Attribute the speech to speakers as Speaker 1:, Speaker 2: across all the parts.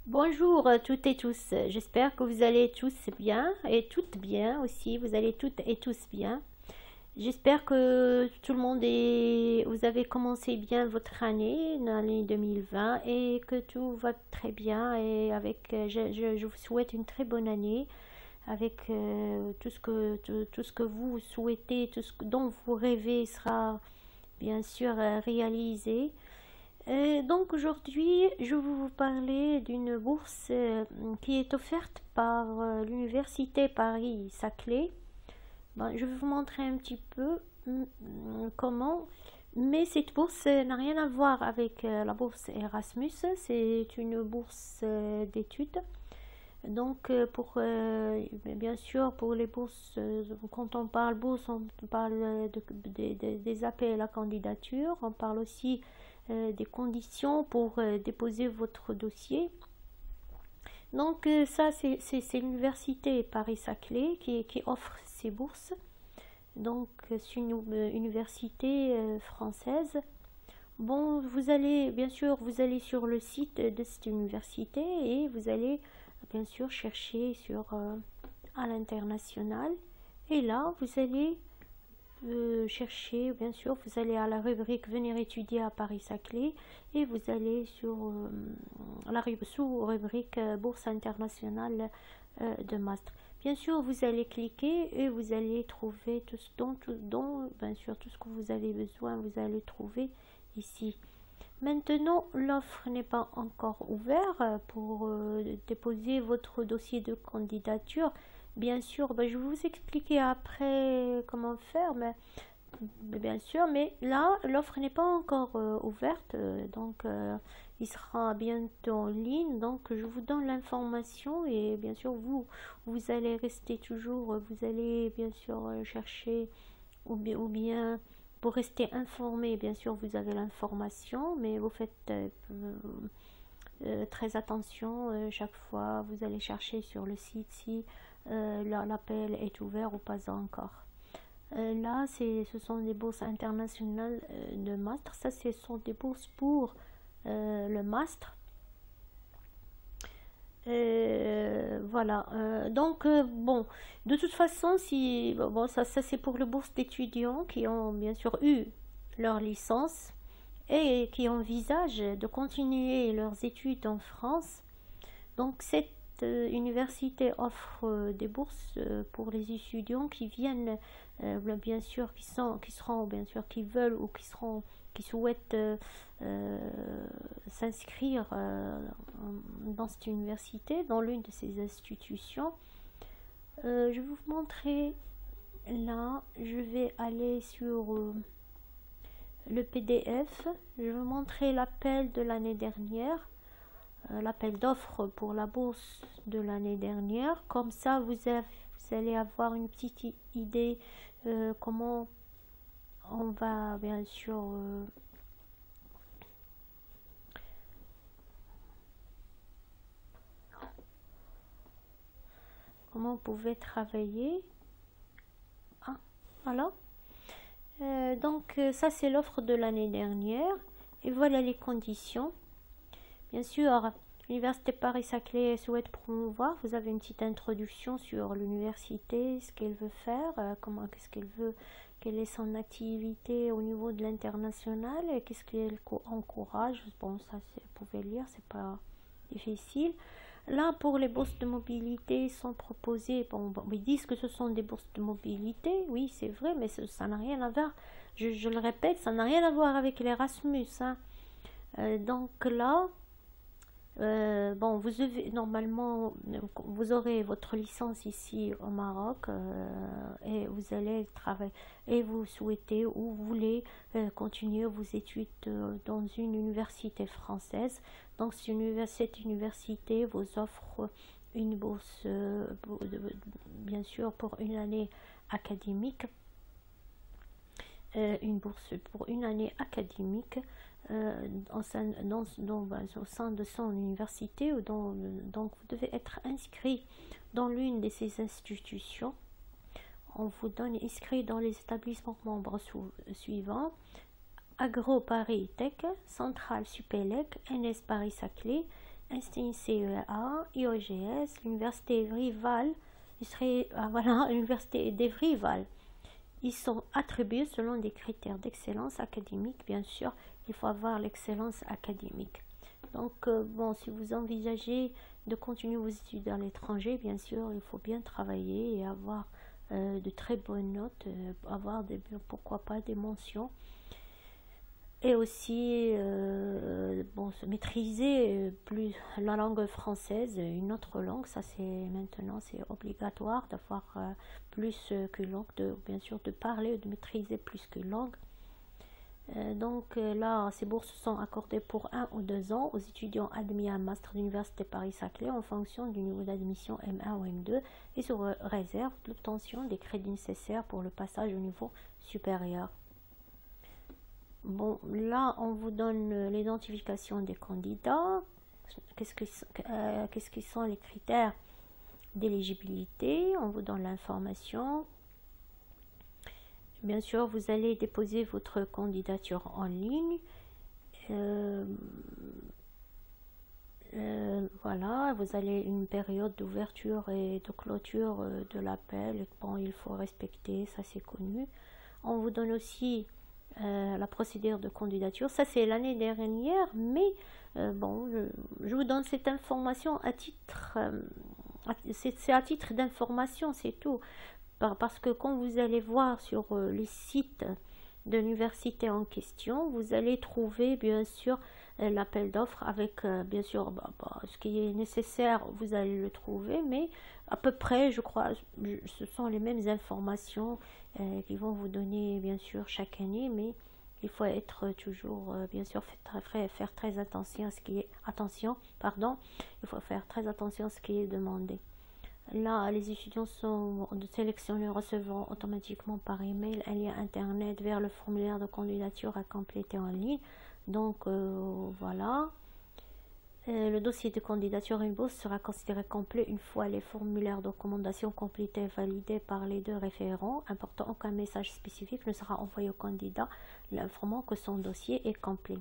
Speaker 1: Bonjour toutes et tous, j'espère que vous allez tous bien et toutes bien aussi, vous allez toutes et tous bien. J'espère que tout le monde vous avez commencé bien votre année, l'année 2020 et que tout va très bien et je vous souhaite une très bonne année avec tout ce que vous souhaitez, dont vous rêvez sera bien sûr réalisé. Donc aujourd'hui, je vais vous parler d'une bourse qui est offerte par l'université Paris-Saclay. Ben, je vais vous montrer un petit peu comment, mais cette bourse n'a rien à voir avec la bourse Erasmus, c'est une bourse d'études. Donc bien sûr pour les bourses, quand on parle bourse, on parle des appels à candidature, on parle aussi des conditions pour déposer votre dossier. Donc ça, c'est l'université Paris-Saclay qui offre ces bourses. Donc c'est une université française. Bon, vous allez, bien sûr, vous allez sur le site de cette université et vous allez, bien sûr, chercher à l'international. Et là, vous allez chercher, bien sûr, vous allez à la rubrique Venir étudier à Paris-Saclay et vous allez sur la sous-rubrique Bourse internationale de master. Bien sûr, vous allez cliquer et vous allez trouver bien sûr, tout ce que vous avez besoin, vous allez trouver ici. Maintenant, l'offre n'est pas encore ouverte pour déposer votre dossier de candidature. Bien sûr, ben, je vais vous expliquer après comment faire, mais bien sûr, mais là, l'offre n'est pas encore ouverte, il sera bientôt en ligne, donc je vous donne l'information et bien sûr, vous allez rester toujours, vous allez bien sûr chercher ou bien pour rester informé, bien sûr, vous avez l'information, mais vous faites très attention chaque fois. Vous allez chercher sur le site si l'appel est ouvert ou pas encore. Là, ce sont des bourses internationales de master. Ça, ce sont des bourses pour le master. Voilà. Bon, de toute façon, si bon, ça c'est pour les bourses d'étudiants qui ont bien sûr eu leur licence et qui envisagent de continuer leurs études en France. Donc cette université offre des bourses pour les étudiants qui viennent, bien sûr, qui seront, bien sûr, qui veulent ou qui souhaitent s'inscrire dans cette université, dans l'une de ces institutions. Je vais vous montrer là, je vais aller sur le PDF, je vais vous montrer l'appel de l'année dernière, l'appel d'offres pour la bourse de l'année dernière. Comme ça, vous allez avoir une petite idée comment on va bien sûr comment vous pouvez travailler. Ah, voilà. Ça c'est l'offre de l'année dernière et voilà les conditions. Bien sûr, l'Université Paris-Saclay souhaite promouvoir. Vous avez une petite introduction sur l'université, ce qu'elle veut faire, qu'est-ce qu'elle veut, quelle est son activité au niveau de l'international et qu'est-ce qu'elle encourage. Bon, ça, vous pouvez lire, c'est pas difficile. Là, pour les bourses de mobilité sont proposées. Bon, ils disent que ce sont des bourses de mobilité. Oui, c'est vrai, mais ça n'a rien à voir. Je le répète, ça n'a rien à voir avec l'Erasmus. Hein. Donc là, bon, normalement, vous aurez votre licence ici au Maroc et vous allez travailler et vous souhaitez ou vous voulez continuer vos études dans une université française. Donc, cette université vous offre une bourse, bien sûr, pour une année académique, une bourse pour une année académique au sein de son université. Donc vous devez être inscrit dans l'une de ces institutions. On vous donne inscrit dans les établissements membres suivants: Agro Paris Tech, Centrale Supélec, NS Paris Saclay, Einstein CEA, IOGS, l'université Rival, voilà, l'université d'Evry-Val. Ils sont attribués selon des critères d'excellence académique. Bien sûr, il faut avoir l'excellence académique. Donc, bon, si vous envisagez de continuer vos études à l'étranger, bien sûr, il faut bien travailler et avoir de très bonnes notes, avoir pourquoi pas des mentions. Et aussi, bon, se maîtriser plus la langue française, une autre langue, ça c'est maintenant c'est obligatoire d'avoir plus qu'une langue, bien sûr de parler, de maîtriser plus qu'une langue. Donc là, ces bourses sont accordées pour 1 ou 2 ans aux étudiants admis à un master d'université Paris-Saclay en fonction du niveau d'admission M1 ou M2 et sur réserve de l'obtention des crédits nécessaires pour le passage au niveau supérieur. Bon, là, on vous donne l'identification des candidats. Qu'est-ce qui sont les critères d'éligibilité? On vous donne l'information. Bien sûr, vous allez déposer votre candidature en ligne. Voilà, vous avez une période d'ouverture et de clôture de l'appel. Bon, il faut respecter, ça c'est connu. On vous donne aussi la procédure de candidature. Ça c'est l'année dernière, mais bon, je vous donne cette information à titre, c'est à titre d'information, c'est tout. Parce que quand vous allez voir sur les sites de l'université en question, vous allez trouver bien sûr l'appel d'offres avec bien sûr ce qui est nécessaire, vous allez le trouver, mais à peu près, je crois, ce sont les mêmes informations qui vont vous donner bien sûr chaque année, mais il faut être toujours bien sûr faire très attention à ce qui est il faut faire très attention à ce qui est demandé. Là, les étudiants sont sélectionnés recevant automatiquement par email un lien internet vers le formulaire de candidature à compléter en ligne. Donc voilà. Le dossier de candidature à une bourse sera considéré complet une fois les formulaires de recommandation complétés et validés par les 2 référents. Important, aucun message spécifique ne sera envoyé au candidat l'informant que son dossier est complet.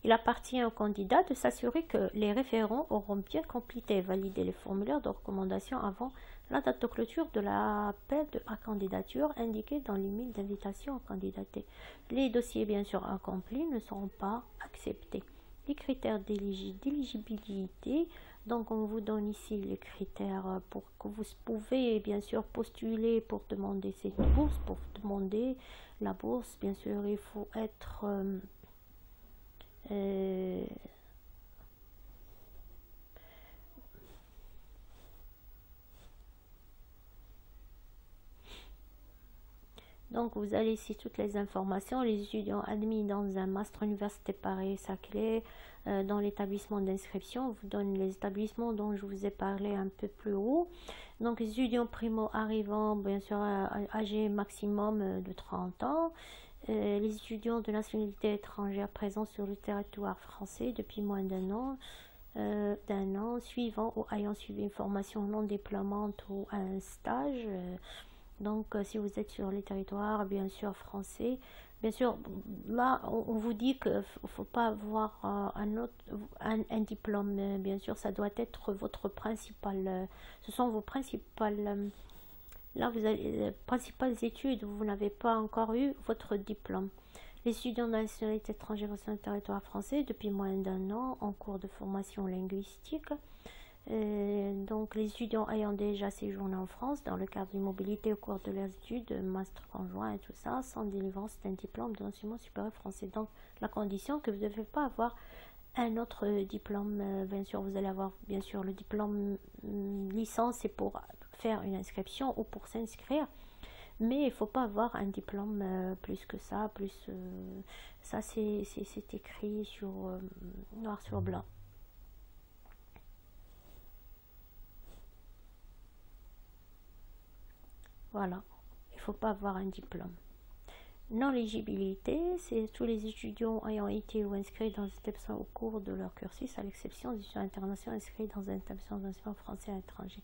Speaker 1: Il appartient au candidat de s'assurer que les référents auront bien complété et validé les formulaires de recommandation avant la date de clôture de l'appel à candidature indiquée dans l'email d'invitation à candidater. Les dossiers bien sûr incomplis ne seront pas acceptés. Les critères d'éligibilité, donc on vous donne ici les critères pour que vous pouvez bien sûr postuler pour demander cette bourse. Pour demander la bourse, bien sûr, il faut être donc vous avez ici toutes les informations. Les étudiants admis dans un master université Paris-Saclay dans l'établissement d'inscription, on vous donne les établissements dont je vous ai parlé un peu plus haut. Donc les étudiants primo arrivants, bien sûr âgés maximum de 30 ans. Les étudiants de nationalité étrangère présents sur le territoire français depuis moins d'un an, suivant ou ayant suivi une formation non diplômante ou un stage. Donc si vous êtes sur les territoires bien sûr français, bien sûr là on vous dit qu'il ne faut pas avoir un diplôme, bien sûr ça doit être votre principal, ce sont vos principales là, vous avez les principales études, vous n'avez pas encore eu votre diplôme. Les étudiants de nationalité étrangère sur le territoire français depuis moins d'un an en cours de formation linguistique. Donc, les étudiants ayant déjà séjourné en France dans le cadre d'une mobilité au cours de leurs études, master conjoint et tout ça, sans délivrance d'un diplôme de l'enseignement supérieur français. Donc, la condition que vous ne devez pas avoir un autre diplôme, bien sûr, vous allez avoir bien sûr le diplôme licence, c'est pour faire une inscription ou pour s'inscrire, mais il ne faut pas avoir un diplôme plus que ça, ça c'est écrit sur noir sur blanc. Voilà, il ne faut pas avoir un diplôme. Non-éligibilité, c'est tous les étudiants ayant été ou inscrits dans un établissement au cours de leur cursus, à l'exception des étudiants internationaux inscrits dans un établissement d'enseignement français à l'étranger.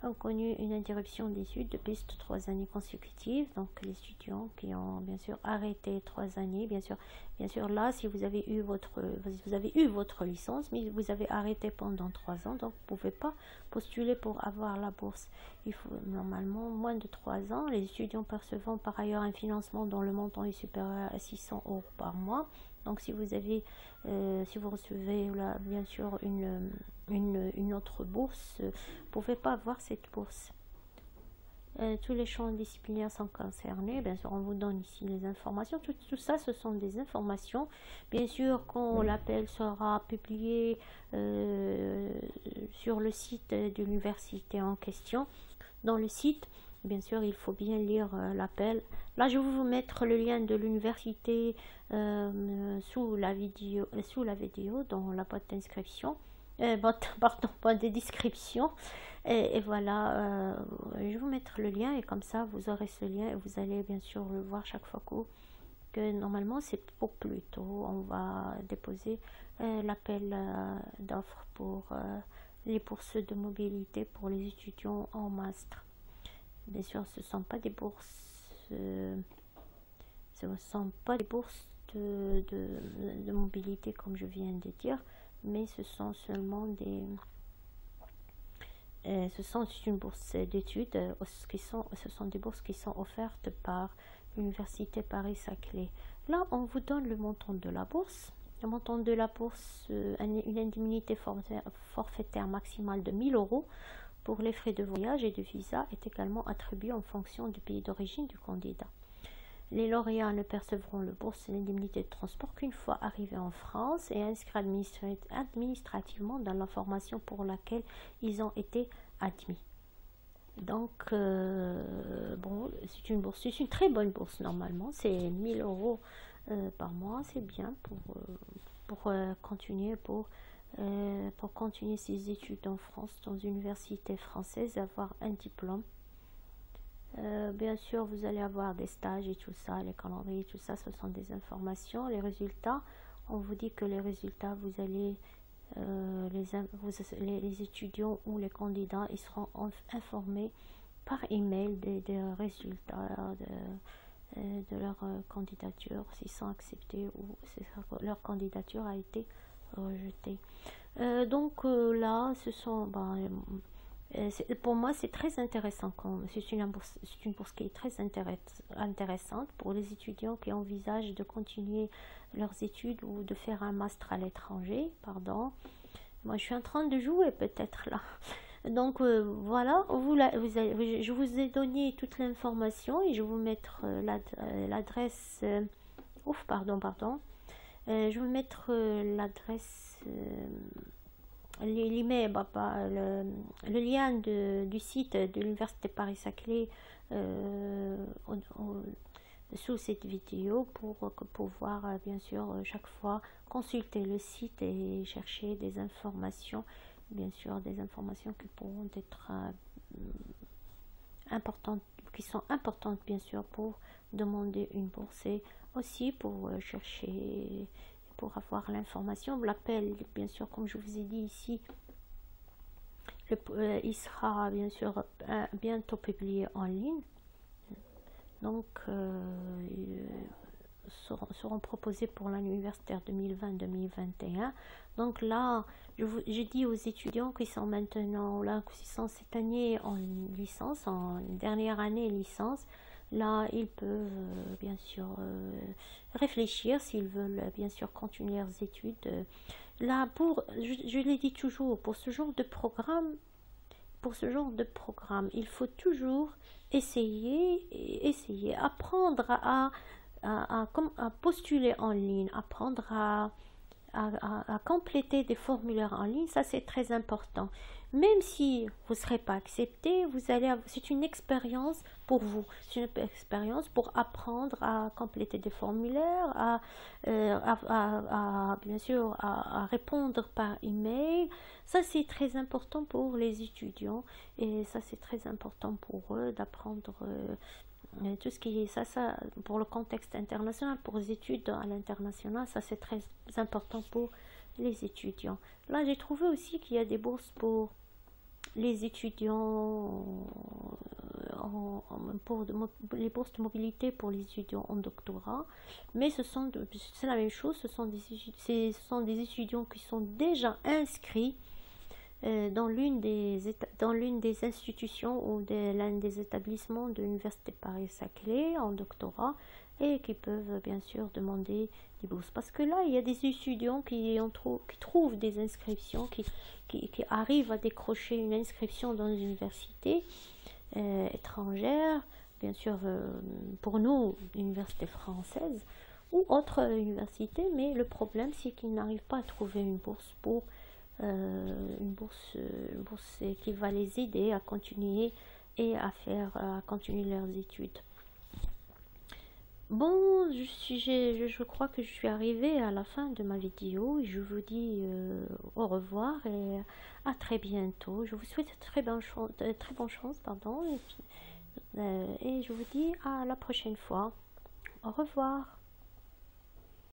Speaker 1: ont connu une interruption d'études de plus de 3 années consécutives. Donc les étudiants qui ont bien sûr arrêté 3 années, bien sûr là, si vous avez eu votre licence, mais vous avez arrêté pendant 3 ans, donc vous ne pouvez pas postuler pour avoir la bourse. Il faut normalement moins de 3 ans. Les étudiants percevant par ailleurs un financement dont le montant est supérieur à 600 € par mois. Donc si vous recevez là, bien sûr une autre bourse, vous ne pouvez pas avoir cette bourse. Tous les champs disciplinaires sont concernés. Bien sûr, on vous donne ici les informations. Tout ça, ce sont des informations. Bien sûr, quand l'appel sera publié sur le site de l'université en question, dans le site, bien sûr, il faut bien lire l'appel. Là, je vais vous mettre le lien de l'université sous la vidéo dans la boîte d'inscription. Pardon, boîte de description. Et voilà, je vais vous mettre le lien et comme ça, vous aurez ce lien et vous allez bien sûr le voir chaque fois que normalement, c'est pour plus tôt. On va déposer l'appel d'offres pour les bourses de mobilité pour les étudiants en master. Bien sûr, ce ne sont pas des bourses, de mobilité comme je viens de dire, mais ce sont seulement c'est une bourse d'études. Ce sont des bourses qui sont offertes par l'université Paris-Saclay. Là, on vous donne le montant de la bourse. Le montant de la bourse, une indemnité forfaitaire maximale de 1 000 € pour les frais de voyage et de visa est également attribué en fonction du pays d'origine du candidat. Les lauréats ne percevront le bourse et l'indemnité de transport qu'une fois arrivés en France et inscrits administrativement dans la formation pour laquelle ils ont été admis. Donc, bon, c'est une très bonne bourse normalement, c'est 1 000 € par mois, c'est bien pour continuer ses études en France dans une université française, avoir un diplôme. Bien sûr, vous allez avoir des stages et tout ça, les calendriers, tout ça, ce sont des informations. Les résultats, on vous dit que les résultats, vous allez, les étudiants ou les candidats, ils seront informés par email des résultats de leur candidature, s'ils sont acceptés ou si leur candidature a été rejetée. Donc là, ce sont... pour moi, c'est très intéressant. C'est une bourse qui est très intéressante pour les étudiants qui envisagent de continuer leurs études ou de faire un master à l'étranger. Pardon. Moi, je suis en train de jouer peut-être là. Donc voilà, je vous ai donné toute l'information et je vais vous mettre l'adresse. Pardon. Je vais vous mettre l'adresse. L'email, le lien du site de l'université Paris-Saclay sous cette vidéo pour pouvoir bien sûr chaque fois consulter le site et chercher des informations, bien sûr des informations qui pourront être importantes, qui sont importantes bien sûr pour demander une bourse et aussi pour chercher, pour avoir l'information. L'appel, bien sûr, comme je vous ai dit ici, il sera bien sûr bientôt publié en ligne. Donc, seront proposés pour l'année universitaire 2020-2021. Donc là, je dis aux étudiants qui sont maintenant là, qui sont cette année en licence, en dernière année licence, là, ils peuvent bien sûr réfléchir s'ils veulent bien sûr continuer leurs études. Là, je l'ai dit toujours, pour ce genre de programme, il faut toujours essayer, apprendre à postuler en ligne, apprendre à compléter des formulaires en ligne. Ça, c'est très important. Même si vous ne serez pas accepté, c'est une expérience pour vous. C'est une expérience pour apprendre à compléter des formulaires, bien sûr, à répondre par email. Ça, c'est très important pour les étudiants et ça, c'est très important pour eux d'apprendre tout ce qui est ça pour le contexte international, pour les études à l'international. Ça, c'est très important pour les étudiants. Là, j'ai trouvé aussi qu'il y a des bourses pour les étudiants pour les bourses de mobilité pour les étudiants en doctorat, mais c'est la même chose, ce sont des étudiants qui sont déjà inscrits dans l'une des institutions ou l'un des établissements de l'Université Paris-Saclay en doctorat et qui peuvent bien sûr demander des bourses. Parce que là, il y a des étudiants qui trouvent des inscriptions, qui arrivent à décrocher une inscription dans une université étrangère, bien sûr pour nous, l'université française ou autre université, mais le problème c'est qu'ils n'arrivent pas à trouver une bourse qui va les aider à continuer et à continuer leurs études. Bon, je crois que je suis arrivée à la fin de ma vidéo et je vous dis au revoir et à très bientôt. Je vous souhaite très bonne chance, pardon, et je vous dis à la prochaine fois. Au revoir.